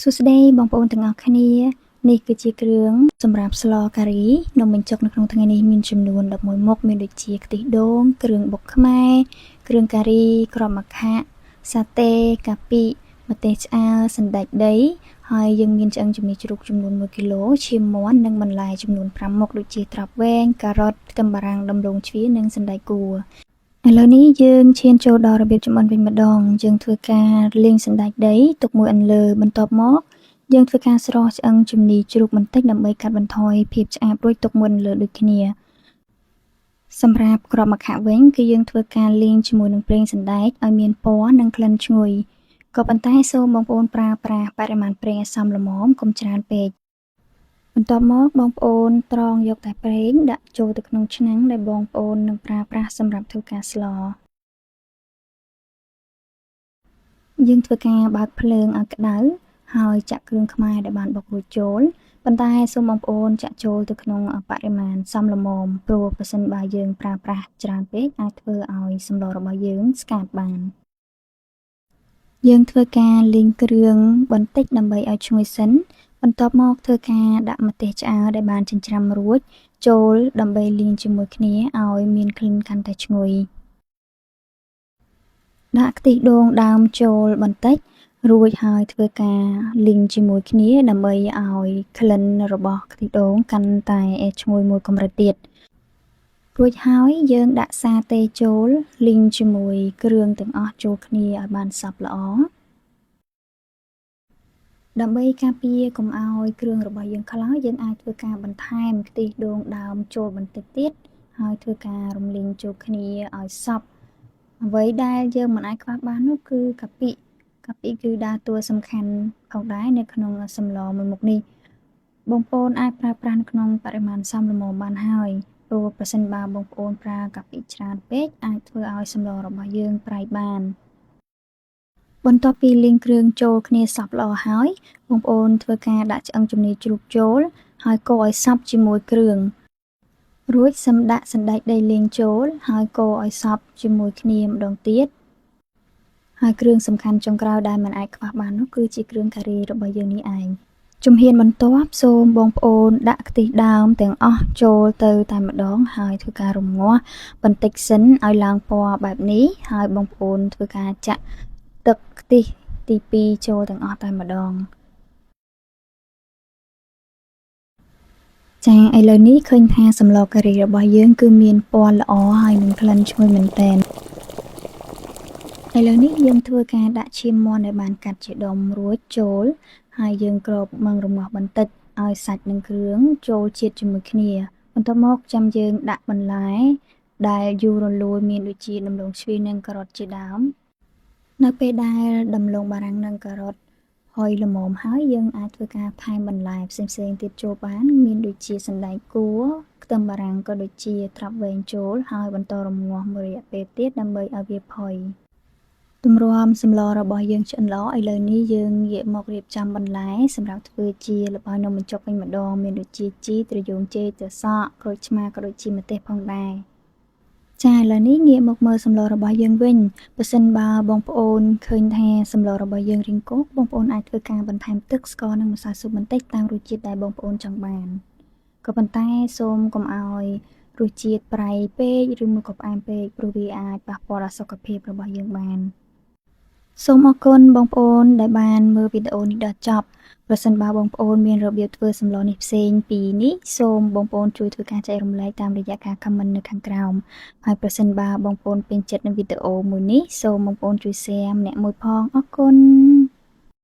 សួស្តីបងប្អូនទាំងអស់គ្នានេះគឺជាគ្រឿងសម្រាប់ស្លការីនំបញ្ចុកនៅក្នុងថ្ងៃនេះមានចំនួន11មុខមានដូចជាខ្ទិះដូងគ្រឿងបុកខ្មែរគ្រឿងការីគ្រាប់ម្ខាក់សាតេកាពិម្ទេសឆ្អើរសណ្តែកដីហើយយើងមានឆ្អឹងជំនីជ្រូកចំនួន1គីឡូឈាមមាន់និងបន្លែចំនួន5មុខដូចជាត្រប់វែងការ៉ុតខ្ទឹមបារាំងដំឡូងជ្វានិងសណ្តែកគួរឥឡូវនេះយើងឈានចូលដល់របៀបចម្អិនវិញម្ដងយើងធ្វើការលាងសណ្តែកដីទុកមួយអន្លើបន្ទាប់មកយើងធ្វើការស្រុះឆ្អឹងជំនីជ្រូកបន្តិចដើម្បីកាត់បន្ថយភាពឆ្អាបរួចទុកមួយអន្លើដូចគ្នាសម្រាប់គ្រាប់ម្ខាក់វិញគឺយើងធ្វើការលាងជាមួយនឹងប្រេងសណ្តែកឲ្យមានពណ៌និងក្លិនឈ្ងុយក៏ប៉ុន្តែសូមបងប្អូនប្រើប្រាស់បរិមាណប្រេងឲ្យសមល្មមកុំច្រើនពេកបន្ទាប់មកបងប្អូនត្រងយកតែប្រេងដាក់ចូលទៅក្នុងឆ្នាំងដែលបងប្អូននឹងប្រើប្រាស់សម្រាប់ធ្វើការស្លយើងធ្វើការបើកភ្លើងឲ្យក្តៅហើយចាក់គ្រឿងខ្មែរដែលបានបុករួចចូលប៉ុន្តែសូមបងប្អូនចាក់ចូលទៅក្នុងបរិមាណសមល្មមព្រោះប្រសិនបើយើងប្រើប្រាស់ច្រើនពេកអាចធ្វើឲ្យសម្លរបស់យើងស្កាត់បានយើងធ្វើការលីងគ្រឿងបន្តិចដើម្បីឲ្យឈ្ងុយសិនបន្ទាប់មកធ្វើការដាក់ម្ទេសឆ្អើរដែលបានចិញ្ច្រាំរួចចូលដើម្បីលីងជាមួយគ្នាឲ្យមានក្លិនកាន់តែឈ្ងុយដាក់ខ្ទិះដូងដើមចូលបន្តិចរួចហើយធ្វើការលីងជាមួយគ្នាដើម្បីឲ្យក្លិនរបស់ខ្ទិះដូងកាន់តែឈ្ងុយមួយកម្រិតទៀតរួចហើយយើងដាក់សាតេចូលលីងជាមួយគ្រឿងទាំងអស់ចូលគ្នាឲ្យបានសព្វល្អដើម្បីការពារកុំឲ្យគ្រឿងរបស់យើងខ្លោចយើងអាចធ្វើការបន្ថែមខ្ទិះដូងដើមចូលបន្តិចទៀតហើយធ្វើការរំលីងចូលគ្នាឲ្យសព្វអ្វីដែលយើងមិនអាចខ្វះបាននោះគឺកាពិគឺដើរតួសំខាន់ផងដែរនៅក្នុងសម្លមួយមុខនេះបងប្អូនអាចប្រើប្រាស់ក្នុងបរិមាណសមល្មមបានហើយព្រោះប្រសិនបើបងប្អូនប្រើកាពិច្រើនពេកអាចធ្វើឲ្យសម្លរបស់យើងប្រៃបានបន្ទាប់ពីលីងគ្រឿងចូលគ្នាសព្វល្អហើយបងប្អូនធ្វើការដាក់ឆ្អឹងជំនីជ្រូកចូលហើយកូរឲ្យសព្វជាមួយគ្រឿងរួចសឹមដាក់សណ្តែកដីលីងចូលហើយកូរឲ្យសព្វជាមួយគ្នាម្ដងទៀតហើយគ្រឿងសំខាន់ចុងក្រោយដែលមិនអាចខ្វះបាននោះគឺជាគ្រឿងការីរបស់យើងនេះឯងជំហានបន្ទាប់សូមបងប្អូនដាក់ខ្ទិះដើមទាំងអស់ចូលទៅតែម្ដងហើយធ្វើការរំងាស់បន្តិចសិនឲ្យឡើងពណ៌បែបនេះហើយបងប្អូនធ្វើការចាក់ទឹកខ្ទិះទី2ចូលទាំងអស់តែម្ដងចាឥឡូវនេះឃើញថាសម្លការីរបស់យើងគឺមានពណ៌ល្អហើយនឹងក្លិនឈ្ងុយមែនទែនឥឡូវនេះយើងធ្វើការដាក់ឈាមមាន់ដែលបានកាត់ជាដុំរួចចូលហើយយើងគ្របមឹងរងាស់បន្តិចឲ្យសាច់និងគ្រឿងចូលជាតិជាមួយគ្នាបន្ទាប់មកចាំយើងដាក់បន្លែដែលយូររលួយមានដូចជាដំឡូងជ្វានិងការ៉ុតជាដើមនៅពេលដែលដំឡូងបារាំងនិងការ៉ុតហុយល្មមហើយយើងអាចធ្វើការថែមបន្លែផ្សេងៗទៀតចូលបានមានដូចជាសណ្តែកគួរខ្ទឹមបារាំងក៏ដូចជាត្រប់វែងចូលហើយបន្តរំងាស់មួយរយៈពេលទៀតដើម្បីឲ្យវាផុយទម្រាំសម្លរបស់យើងឆ្អិនល្អឥឡូវនេះយើងងាកមករៀបចំបន្លែសម្រាប់ធ្វើជាល្បាយនំបញ្ចុកវិញម្ដងមានដូចជាជីត្រយូងចេកត្រសក់ក្រូចឆ្មាក៏ដូចជាម្ទេសផងដែរចាឥឡូវនេះងាកមកមើលសម្លរបស់យើងវិញបើសិនបើបងប្អូនឃើញថាសម្លរបស់យើងរាងកោកបងប្អូនអាចធ្វើការបន្ថែមទឹកស្ករនិងម្សៅស៊ុបបន្តិចតាមរសជាតិដែលបងប្អូនចង់បានក៏ប៉ុន្តែសូមកុំឲ្យរសជាតិប្រៃពេកឬមួយក៏ផ្អែមពេកព្រោះវាអាចប៉ះពាល់ដល់សុខភាពរបស់យើងបានសូមអរគុណបងប្អូនដែលបានមើលវីដេអូនេះដល់ចប់ប្រសិនបើបងប្អូនមានរបៀបធ្វើសម្លនេះផ្សេងពីនេះសូមបងប្អូនជួយធ្វើការចែករំលែកតាមរយៈការ comment នៅខាងក្រោមហើយប្រសិនបើបងប្អូនពេញចិត្តនឹងវីដេអូមួយនេះសូមបងប្អូនជួយ share ម្នាក់មួយផងអរគុណ